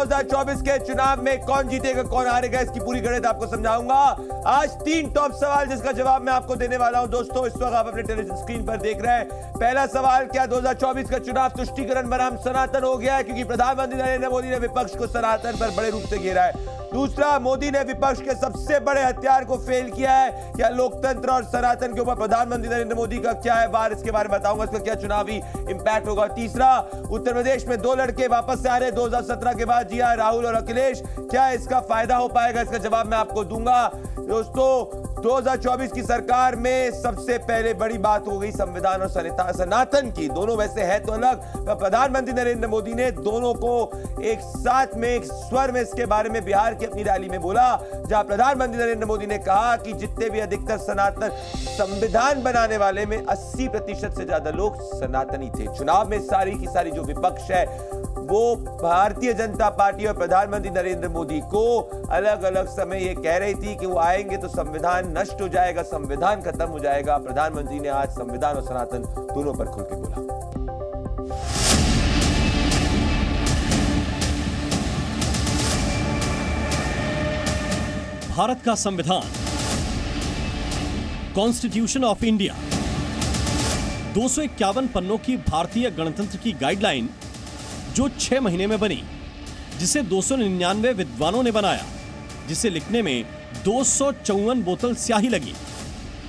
2024 के चुनाव में कौन जीतेगा कौन हारेगा इसकी पूरी गणित आपको समझाऊंगा। आज 3 टॉप सवाल जिसका जवाब मैं आपको देने वाला हूं। दोस्तों इस वक्त आप अपने टेलीविजन स्क्रीन पर देख रहे हैं। पहला सवाल, क्या 2024 का चुनाव तुष्टीकरण बनाम सनातन हो गया है? क्योंकि प्रधानमंत्री नरेंद्र मोदी ने विपक्ष को सनातन पर बड़े रूप से घेरा है। दूसरा, मोदी ने विपक्ष के सबसे बड़े हथियार को फेल किया है। क्या लोकतंत्र और सनातन के ऊपर प्रधानमंत्री नरेंद्र मोदी का क्या है वार, इसके बारे में बताऊंगा, इसका क्या चुनावी इंपैक्ट होगा। तीसरा, उत्तर प्रदेश में 2 लड़के वापस से आ रहे 2017 के बाद, जी हां, राहुल और अखिलेश, क्या इसका फायदा हो पाएगा, इसका जवाब मैं आपको दूंगा। दोस्तों 2024 की सरकार में सबसे पहले बड़ी बात हो गई संविधान और सनातन की। दोनों वैसे है तो अलग, पर प्रधानमंत्री नरेंद्र मोदी ने दोनों को एक साथ में एक स्वर में इसके बारे में बिहार की अपनी रैली में बोला, जहां प्रधानमंत्री नरेंद्र मोदी ने कहा कि जितने भी अधिकतर सनातन संविधान बनाने वाले में 80% से ज्यादा लोग सनातनी थे। चुनाव में सारी की सारी जो विपक्ष है वो भारतीय जनता पार्टी और प्रधानमंत्री नरेंद्र मोदी को अलग अलग समय ये कह रही थी कि वो आएंगे तो संविधान नष्ट हो जाएगा, संविधान खत्म हो जाएगा। प्रधानमंत्री ने आज संविधान और सनातन दोनों पर खुल के बोला। भारत का संविधान, कॉन्स्टिट्यूशन ऑफ इंडिया, 251 पन्नों की भारतीय गणतंत्र की गाइडलाइन जो 6 महीने में बनी, जिसे 299 विद्वानों ने बनाया, जिसे लिखने में 254 बोतल स्याही लगी,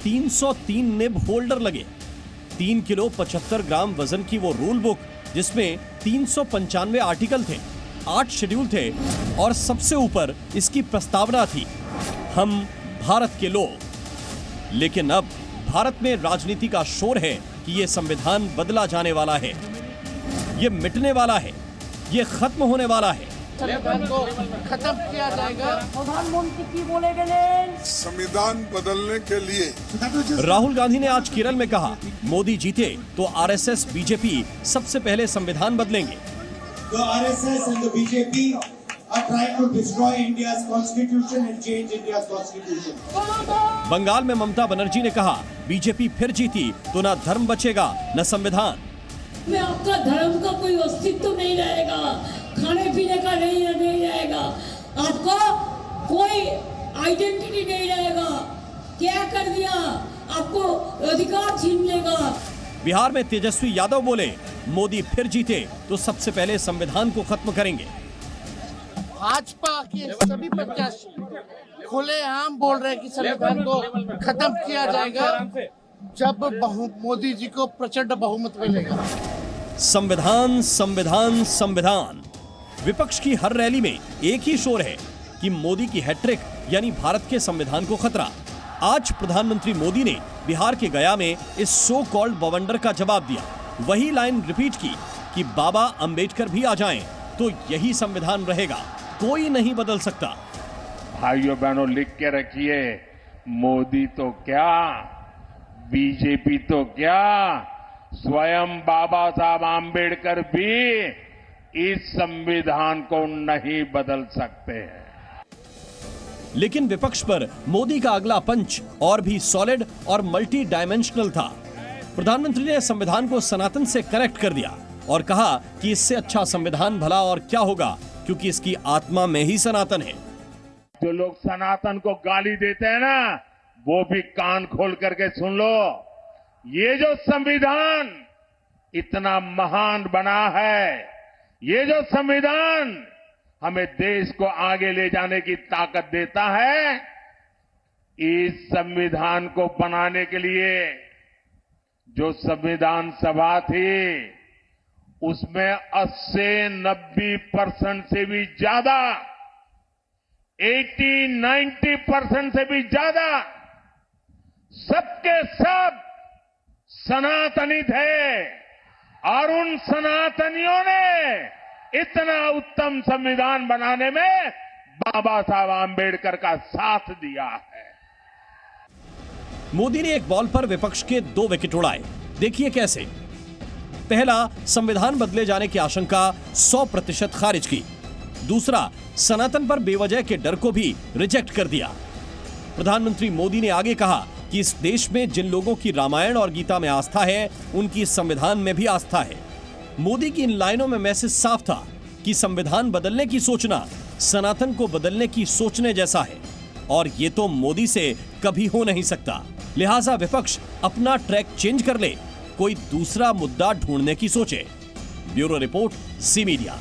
303 निब होल्डर लगे, 3 किलो 75 ग्राम वजन की वो रूल बुक जिसमें 395 आर्टिकल थे, 8 शेड्यूल थे और सबसे ऊपर इसकी प्रस्तावना थी, हम भारत के लोग। लेकिन अब भारत में राजनीति का शोर है कि यह संविधान बदला जाने वाला है, ये मिटने वाला है, ये खत्म होने वाला है। संविधान को खत्म किया जाएगा। प्रधानमंत्री की बोले गए संविधान बदलने के लिए राहुल गांधी ने आज केरल में कहा, मोदी जीते तो आरएसएस बीजेपी सबसे पहले संविधान बदलेंगे। The RSS and the BJP are trying to destroy India's constitution and change India's constitution. Bengal में ममता बनर्जी ने कहा, बीजेपी फिर जीती तो ना धर्म बचेगा न संविधान। में आपका धर्म का कोई अस्तित्व तो नहीं रहेगा, खाने पीने का नहीं रहेगा, आपका कोई आइडेंटिटी नहीं रहेगा। क्या कर दिया, आपको अधिकार छीन लेगा। बिहार में तेजस्वी यादव बोले, मोदी फिर जीते तो सबसे पहले संविधान को खत्म करेंगे। भाजपा के सभी प्रत्याशी खुलेआम बोल रहे हैं कि संविधान को खत्म किया जाएगा जब मोदी जी को प्रचंड बहुमत मिलेगा। संविधान संविधान संविधान। विपक्ष की हर रैली में एक ही शोर है कि मोदी की हैट्रिक यानी भारत के संविधान को खतरा। आज प्रधानमंत्री मोदी ने बिहार के गया में इस सो कॉल्ड बवंडर का जवाब दिया, वही लाइन रिपीट की कि बाबा अंबेडकर भी आ जाएं तो यही संविधान रहेगा, कोई नहीं बदल सकता। भाइयों बहनों, लिख के रखिए, मोदी तो क्या, बीजेपी तो क्या, स्वयं बाबा साहब आम्बेडकर भी इस संविधान को नहीं बदल सकते हैं। लेकिन विपक्ष पर मोदी का अगला पंच और भी सॉलिड और मल्टी डायमेंशनल था। प्रधानमंत्री ने संविधान को सनातन से कनेक्ट कर दिया और कहा कि इससे अच्छा संविधान भला और क्या होगा, क्योंकि इसकी आत्मा में ही सनातन है। जो लोग सनातन को गाली देते हैं ना, वो भी कान खोल करके सुन लो। ये जो संविधान इतना महान बना है, ये जो संविधान हमें देश को आगे ले जाने की ताकत देता है, इस संविधान को बनाने के लिए जो संविधान सभा थी उसमें 80-90% से भी ज्यादा, 80-90% से भी ज्यादा सबके सब सनातनी थे और उन सनातनियों ने इतना उत्तम संविधान बनाने में बाबा साहब आम्बेडकर का साथ दिया है। मोदी ने एक बॉल पर विपक्ष के 2 विकेट उड़ाए। देखिए कैसे। पहला, संविधान बदले जाने की आशंका 100% खारिज की। दूसरा, सनातन पर बेवजह के डर को भी रिजेक्ट कर दिया। प्रधानमंत्री मोदी ने आगे कहा कि इस देश में जिन लोगों की रामायण और गीता में आस्था है, उनकी संविधान में भी आस्था है। मोदी की इन लाइनों में मैसेज साफ था, कि संविधान बदलने की सोचना सनातन को बदलने की सोचने जैसा है और ये तो मोदी से कभी हो नहीं सकता। लिहाजा विपक्ष अपना ट्रैक चेंज कर ले, कोई दूसरा मुद्दा ढूंढने की सोचे। Bureau report, C media.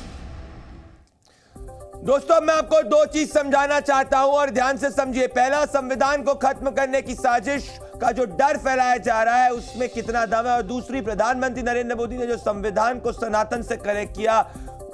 दोस्तों मैं आपको दो चीज समझाना चाहता हूं और ध्यान से समझिए। पहला, संविधान को खत्म करने की साजिश का जो डर फैलाया जा रहा है उसमें कितना दम है, और दूसरी, प्रधानमंत्री नरेंद्र मोदी ने जो संविधान को सनातन से कनेक्ट किया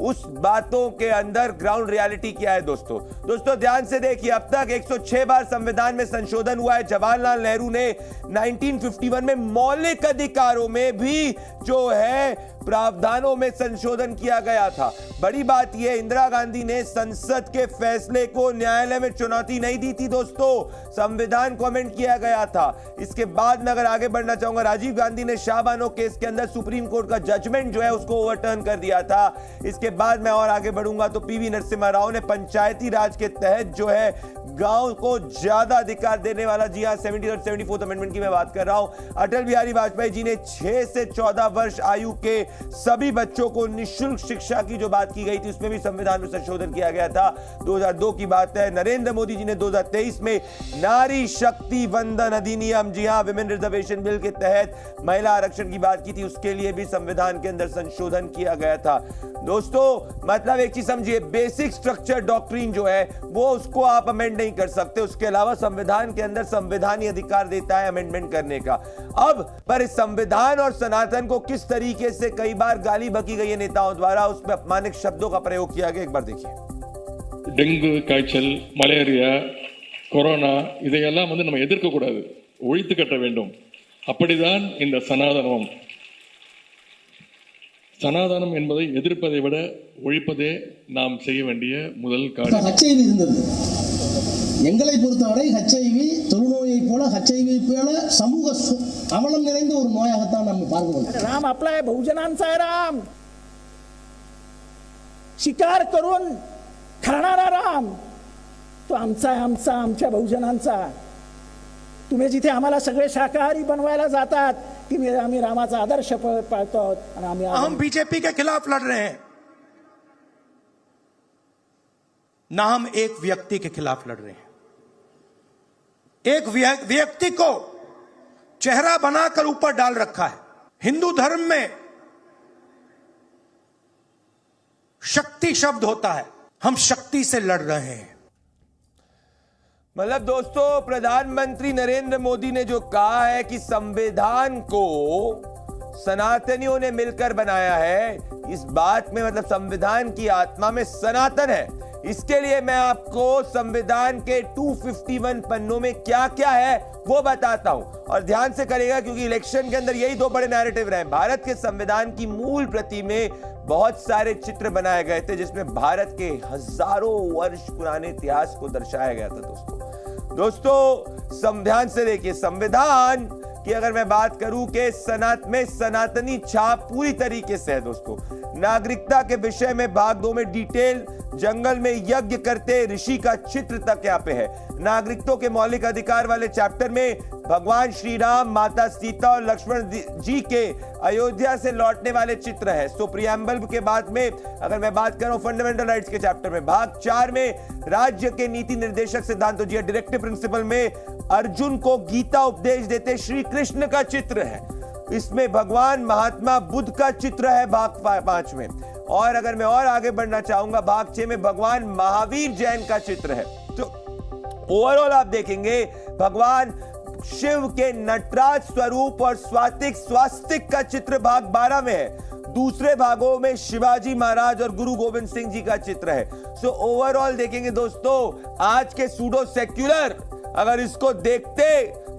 उस बातों के अंदर ग्राउंड रियलिटी क्या है। दोस्तों ध्यान से देखिए, अब तक 106 बार संविधान में संशोधन हुआ है। जवाहरलाल नेहरू ने 1951 में मौलिक अधिकारों में भी जो है प्रावधानों में संशोधन किया गया था। बड़ी बात यह, इंदिरा गांधी ने संसद के फैसले को न्यायालय में चुनौती नहीं दी थी दोस्तों, संविधान को अमेंड किया गया था। इसके बाद में अगर आगे बढ़ना चाहूंगा, राजीव गांधी ने शाहबानो केस के अंदर सुप्रीम कोर्ट का जजमेंट जो है उसको ओवरटर्न कर दिया था। इसके बाद मैं और आगे बढ़ूंगा तो पीवी नरसिम्हा राव ने पंचायती राज के तहत जो है गांव को ज्यादा अधिकार देने वाला, जी हां 70 और 74th अमेंडमेंट की मैं बात कर रहा हूं। अटल बिहारी वाजपेयी जी ने 6 से 14 वर्ष आयु के सभी बच्चों को निःशुल्क शिक्षा की जो बात की गई थी उसमें भी संविधान में संशोधन किया गया था। 2002 की बात है। नरेंद्र मोदी जी ने 2023 में नारी शक्ति वंदन अधिनियम, जी हां विमेन रिजर्वेशन बिल के तहत महिला आरक्षण की बात की थी, उसके लिए भी संविधान के अंदर संशोधन किया गया था। दोस्तों मतलब एक चीज समझिए, बेसिक स्ट्रक्चर डॉक्ट्रिन जो है वो उसको आप अमेंड नहीं कर सकते, उसके अलावा संविधान के अंदर संवैधानिक अधिकार देता है अमेंडमेंट करने का। अब पर इस संविधान और सनातन को किस तरीके से कई बार गाली बकी गई है नेताओं द्वारा, उसमें अपमानित शब्दों का प्रयोग किया गया, एक बार देखिए। டெங்கு காய்ச்சல், மலேரியா, கொரோனா இதையெல்லாம் நம்ம எதிர்க்க கூடாது, ஒழித்து கட்ட வேண்டும். அப்படிதான் இந்த சனாதனம். சனாதனம் என்பதை எதிர்ப்பதை விட ஒழிப்பதே நாம் செய்ய வேண்டிய முதல் காரியம். HIV இருந்தது. எங்களை பொறுத்தவரை HIV தொழுநோயை போல HIV போல சமூக அவலம் நிறைந்த ஒரு நோயாகத்தான் நம்ம பார்க்கிறோம். राम आपला आहे, बहुजनांचा आहे राम. शिकार करून खाणारा राम तो आमचा आहे, आमच्या बहुजनांचा. तुम्ही जिथे आम्हाला सगळे शाकाहारी बनवायला जातात की आम्ही रामाचा आदर्श पाळतो आणि आम्ही हम बीजेपी के खिलाफ लड़ रहे हैं, ना हम एक व्यक्ति के खिलाफ लड़ रहे हैं। एक व्यक्ति को चेहरा बनाकर ऊपर डाल रखा है। हिंदू धर्म में शक्ति शब्द होता है, हम शक्ति से लड़ रहे हैं। मतलब दोस्तों प्रधानमंत्री नरेंद्र मोदी ने जो कहा है कि संविधान को सनातनियों ने मिलकर बनाया है, इस बात में मतलब संविधान की आत्मा में सनातन है। इसके लिए मैं आपको संविधान के 251 पन्नों में क्या क्या है वो बताता हूं और ध्यान से करेगा क्योंकि इलेक्शन के अंदर यही दो बड़े नैरेटिव रहे। भारत के संविधान की मूल प्रति में बहुत सारे चित्र बनाए गए थे जिसमें भारत के हजारों वर्ष पुराने इतिहास को दर्शाया गया था। दोस्तों संविधान से देखिए, संविधान की अगर मैं बात करूं कि सनातनी छाप पूरी तरीके से है। दोस्तों नागरिकता के विषय में भाग 2 में डिटेल, जंगल में यज्ञ करते ऋषि का चित्र तक यहाँ पे है। नागरिकों के मौलिक अधिकार वाले चैप्टर में भगवान श्री राम, माता सीता और लक्ष्मण जी के अयोध्या से लौटने वाले चित्र है। सो प्रियम्बल के बाद में अगर मैं बात करूं फंडामेंटल राइट्स के चैप्टर में भाग 4 में राज्य के नीति निर्देशक सिद्धांतों जी डायरेक्टिव प्रिंसिपल में अर्जुन को गीता उपदेश देते श्री कृष्ण का चित्र है। इसमें भगवान महात्मा बुद्ध का चित्र है भाग 5 में। और अगर मैं और आगे बढ़ना चाहूंगा भाग 6 में भगवान महावीर जैन का चित्र है। तो ओवरऑल आप देखेंगे भगवान शिव के नटराज स्वरूप और स्वास्तिक का चित्र भाग 12 में है। दूसरे भागों में शिवाजी महाराज और गुरु गोविंद सिंह जी का चित्र है। सो ओवरऑल देखेंगे दोस्तों, आज के सूडो सेक्युलर अगर इसको देखते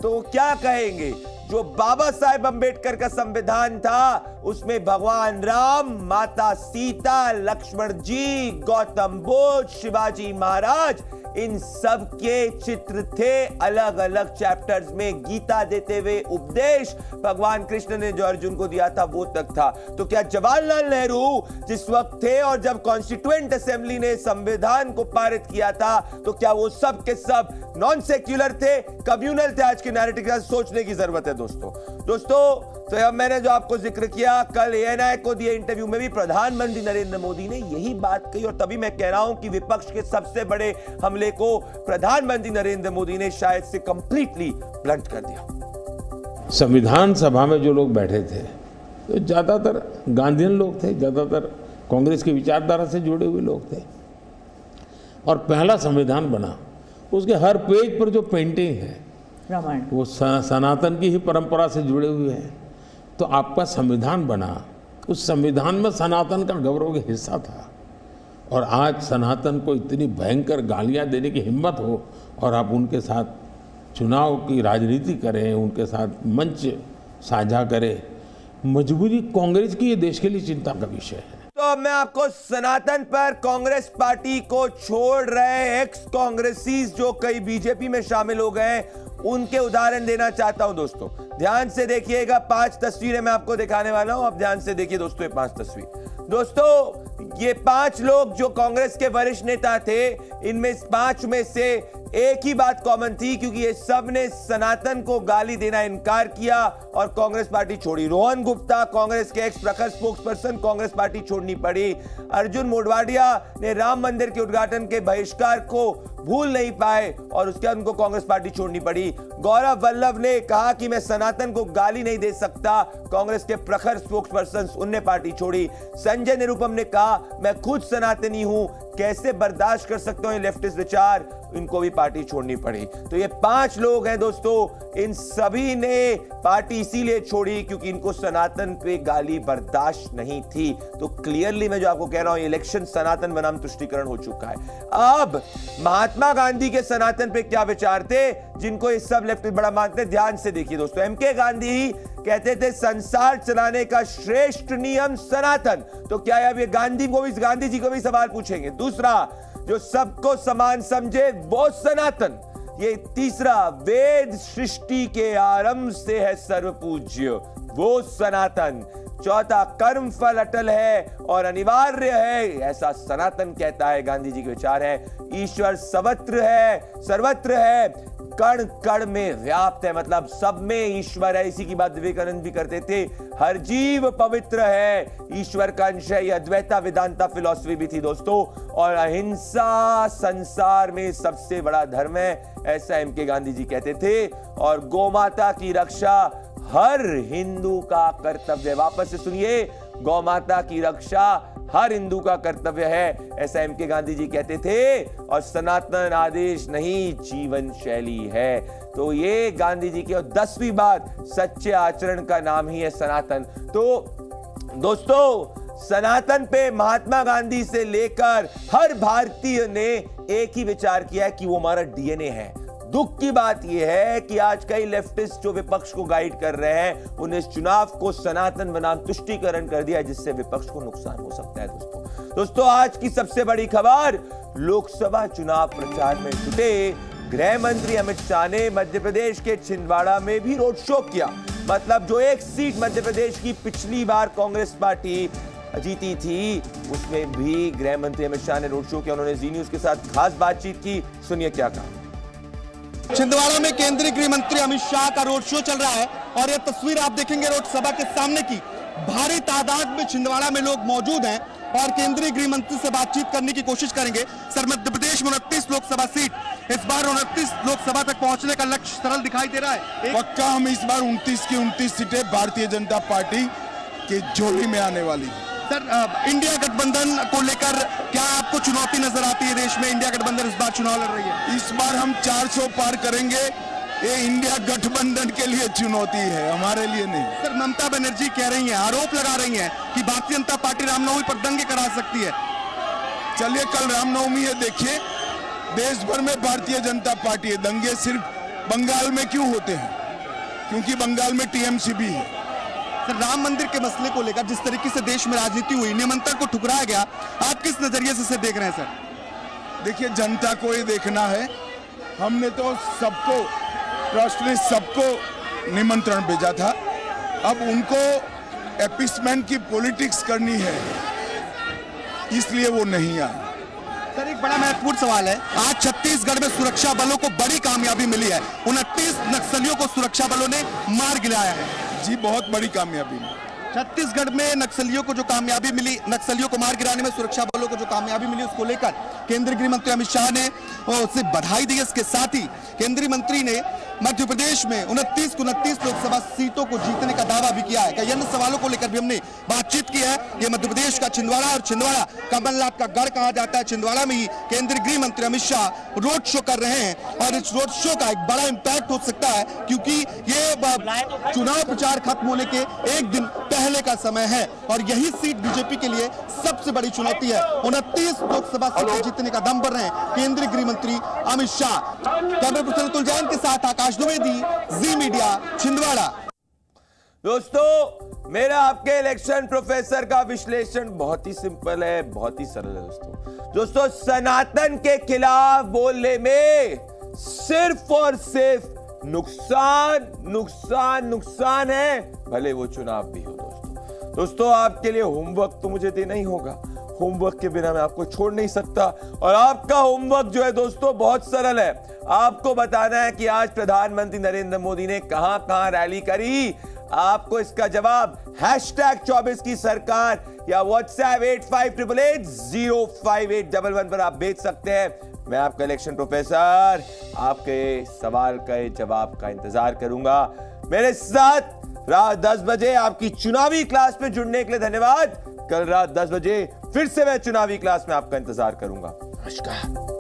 तो क्या कहेंगे, जो बाबा साहेब अंबेडकर का संविधान था उसमें भगवान राम, माता सीता, लक्ष्मण जी, गौतम बुद्ध, शिवाजी महाराज, इन सब के चित्र थे अलग अलग चैप्टर्स में। गीता देते हुए उपदेश भगवान कृष्ण ने जो अर्जुन को दिया था वो तक था। तो क्या जवाहरलाल नेहरू जिस वक्त थे और जब कॉन्स्टिट्यूएंट असेंबली ने संविधान को पारित किया था तो क्या वो सब के सब नॉन सेक्युलर थे, कम्युनल थे? आज के नैरेटिव का सोचने की जरूरत है दोस्तों। तो अब मैंने जो आपको जिक्र किया गया। कल एएनआई को दिए इंटरव्यू में भी प्रधानमंत्री नरेंद्र मोदी ने यही बात कही और तभी मैं कह रहा हूं कि विपक्ष के सबसे बड़े हमले को प्रधानमंत्री नरेंद्र मोदी ने शायद से कंप्लीटली ब्लंट कर दिया। संविधान सभा में जो लोग बैठे थे तो ज्यादातर गांधीयन लोग थे, ज्यादातर कांग्रेस की विचारधारा से जुड़े हुए लोग थे और पहला संविधान बना, उसके हर पेज पर जो पेंटिंग है रामायण वो सनातन की ही परंपरा से जुड़े हुए हैं। तो आपका संविधान बना, उस संविधान में सनातन का गौरव का हिस्सा था और आज सनातन को इतनी भयंकर गालियां देने की हिम्मत हो और आप उनके साथ चुनाव की राजनीति करें, उनके साथ मंच साझा करें, मजबूरी कांग्रेस की ये देश के लिए चिंता का विषय है। तो अब मैं आपको सनातन पर कांग्रेस पार्टी को छोड़ रहे एक्स कांग्रेसीज जो कई बीजेपी में शामिल हो गए उनके उदाहरण देना चाहता हूं दोस्तों। ध्यान से देखिएगा, 5 तस्वीरें मैं आपको दिखाने वाला हूं। अब ध्यान से देखिए दोस्तों, ये 5 तस्वीर। दोस्तों ये 5 लोग जो कांग्रेस के वरिष्ठ नेता थे, इनमें 5 में से एक ही बात कॉमन थी, क्योंकि ये सब ने सनातन को गाली देना इनकार किया और कांग्रेस पार्टी छोड़ी। रोहन गुप्ता कांग्रेस के एक्स प्रखर स्पोक्सपर्सन, कांग्रेस पार्टी छोड़नी पड़ी। अर्जुन मोढवाडिया ने राम मंदिर के उद्घाटन के बहिष्कार को भूल नहीं पाए और उसके बाद उनको कांग्रेस पार्टी छोड़नी पड़ी। गौरव वल्लभ ने कहा कि मैं सनातन को गाली नहीं दे सकता, कांग्रेस के प्रखर स्पोक्सपर्सन, उनने पार्टी छोड़ी। संजय निरुपम ने कहा मैं खुद सनातनी हूं, कैसे बर्दाश्त कर सकता हूं ये लेफ्टिस्ट विचार, इनको भी पार्टी छोड़नी पड़ी। तो ये 5 लोग हैं दोस्तों, इन सभी ने पार्टी इसीलिए छोड़ी क्योंकि इनको सनातन पे गाली बर्दाश्त नहीं थी। तो क्लियरली मैं जो आपको कह रहा हूं, इलेक्शन सनातन बनाम तुष्टीकरण हो चुका है। अब महात्मा गांधी के सनातन पे क्या विचार थे जिनको ये सब लेफ्टिस्ट बड़ा मानते हैं, ध्यान से देखिए दोस्तों। एमके गांधी कहते थे संसार चलाने का श्रेष्ठ नियम सनातन। तो क्या अब ये गांधी जी को भी सवाल पूछेंगे। दूसरा, जो सबको समान समझे वो सनातन। ये तीसरा, वेद सृष्टि के आरंभ से है सर्वपूज्य, वो सनातन। चौथा, कर्म फल अटल है और अनिवार्य है, ऐसा सनातन कहता है, गांधी जी के विचार है। ईश्वर सर्वत्र है, कण कण में व्याप्त है, मतलब सब में ईश्वर है। इसी की बात विवेकानंद भी करते थे। हर जीव पवित्र है, ईश्वर का अंश है। यह अद्वैता वेदांता फिलॉसफी भी थी दोस्तों। और अहिंसा संसार में सबसे बड़ा धर्म है, ऐसा एमके गांधी जी कहते थे। और गौमाता की रक्षा हर हिंदू का कर्तव्य। वापस से सुनिए, गौमाता की रक्षा हर हिंदू का कर्तव्य है, ऐसा एमके गांधी जी कहते थे। और सनातन आदेश नहीं, जीवन शैली है। तो ये गांधी जी की। और 10वीं बात, सच्चे आचरण का नाम ही है सनातन। तो दोस्तों, सनातन पे महात्मा गांधी से लेकर हर भारतीय ने एक ही विचार किया है कि वो हमारा डीएनए है। दुख की बात यह है कि आज कई लेफ्टिस्ट जो विपक्ष को गाइड कर रहे हैं, उन्हें इस चुनाव को सनातन बनाम तुष्टीकरण कर दिया, जिससे विपक्ष को नुकसान हो सकता है दोस्तों। आज की सबसे बड़ी खबर, लोकसभा चुनाव प्रचार में जुटे गृह मंत्री अमित शाह ने मध्य प्रदेश के छिंदवाड़ा में भी रोड शो किया। मतलब जो एक सीट मध्य प्रदेश की पिछली बार कांग्रेस पार्टी जीती थी, उसमें भी गृह मंत्री अमित शाह ने रोड शो किया। उन्होंने जी न्यूज के साथ खास बातचीत की, सुनिए क्या कहा। छिंदवाड़ा में केंद्रीय गृह मंत्री अमित शाह का रोड शो चल रहा है और ये तस्वीर आप देखेंगे रोड सभा के सामने की। भारी तादाद में छिंदवाड़ा में लोग मौजूद हैं और केंद्रीय गृह मंत्री से बातचीत करने की कोशिश करेंगे। सर, मध्य प्रदेश में 29 लोकसभा सीट, इस बार 29 लोकसभा तक पहुंचने का लक्ष्य सरल दिखाई दे रहा है। पक्का हम इस बार 29 की 29 सीटें भारतीय जनता पार्टी के झोली में आने वाली है। सर, इंडिया गठबंधन को लेकर क्या आपको चुनौती नजर आती है? देश में इंडिया गठबंधन इस बार चुनाव लड़ रही है। इस बार हम 400 पार करेंगे, ये इंडिया गठबंधन के लिए चुनौती है, हमारे लिए नहीं। सर, ममता बनर्जी कह रही हैं, आरोप लगा रही हैं कि भारतीय जनता पार्टी रामनवमी पर दंगे करा सकती है। चलिए, कल रामनवमी है, देखिए देश भर में भारतीय जनता पार्टी है। दंगे सिर्फ बंगाल में क्यों होते हैं? क्योंकि बंगाल में टीएमसी भी है। सर, राम मंदिर के मसले को लेकर जिस तरीके से देश में राजनीति हुई, निमंत्रण को ठुकराया गया, आप किस नजरिए से देख रहे हैं? सर देखिए, जनता को ये देखना है। हमने तो सबको, ट्रस्ट ने सबको निमंत्रण भेजा था, अब उनको एपिसमेंट की पॉलिटिक्स करनी है, इसलिए वो नहीं आए। सर, एक बड़ा महत्वपूर्ण सवाल है, आज छत्तीसगढ़ में सुरक्षा बलों को बड़ी कामयाबी मिली है। 29 नक्सलियों को सुरक्षा बलों ने मार गिराया है। जी, बहुत बड़ी कामयाबी। छत्तीसगढ़ में नक्सलियों को जो कामयाबी मिली, नक्सलियों को मार गिराने में सुरक्षा बलों को जो कामयाबी मिली, उसको लेकर केंद्रीय गृह मंत्री अमित शाह ने उसे बधाई दी। इसके साथ ही केंद्रीय मंत्री ने मध्य प्रदेश में 29 लोकसभा सीटों को जीतने का दावा भी किया है। कई अन्य सवालों को लेकर भी हमने बातचीत की है। ये मध्य प्रदेश का छिंदवाड़ा, और छिंदवाड़ा कमलनाथ का गढ़ कहा जाता है। छिंदवाड़ा में ही केंद्रीय गृह मंत्री अमित शाह रोड शो कर रहे हैं और इस रोड शो का एक बड़ा इंपैक्ट हो सकता है, क्योंकि ये चुनाव प्रचार खत्म होने के एक दिन पहले का समय है और यही सीट बीजेपी के लिए सबसे बड़ी चुनौती है। 29 लोकसभा सीटें जीतने का दम भर रहे हैं केंद्रीय गृह मंत्री अमित शाह। कैमरा पर्सन अतुल जैन के साथ आकाश द्विवेदी, जी मीडिया, छिंदवाड़ा। दोस्तों, मेरा आपके इलेक्शन प्रोफेसर का विश्लेषण बहुत ही सिंपल है, बहुत ही सरल है। दोस्तों, सनातन के खिलाफ बोलने में सिर्फ और सिर्फ नुकसान नुकसान नुकसान है, भले वो चुनाव भी हो। दोस्तों, आपके लिए होमवर्क तो मुझे देना ही होगा। होमवर्क के बिना मैं आपको छोड़ नहीं सकता और आपका होमवर्क जो है दोस्तों बहुत सरल है। आपको बताना है कि आज प्रधानमंत्री नरेंद्र मोदी ने कहां कहां रैली करी। आपको इसका जवाब #24 की सरकार या WhatsApp 8588085811 पर आप भेज सकते हैं। मैं आपका इलेक्शन प्रोफेसर आपके सवाल का जवाब का इंतजार करूंगा। मेरे साथ रात 10 बजे आपकी चुनावी क्लास में जुड़ने के लिए धन्यवाद। कल रात 10 बजे फिर से मैं चुनावी क्लास में आपका इंतजार करूंगा। नमस्कार।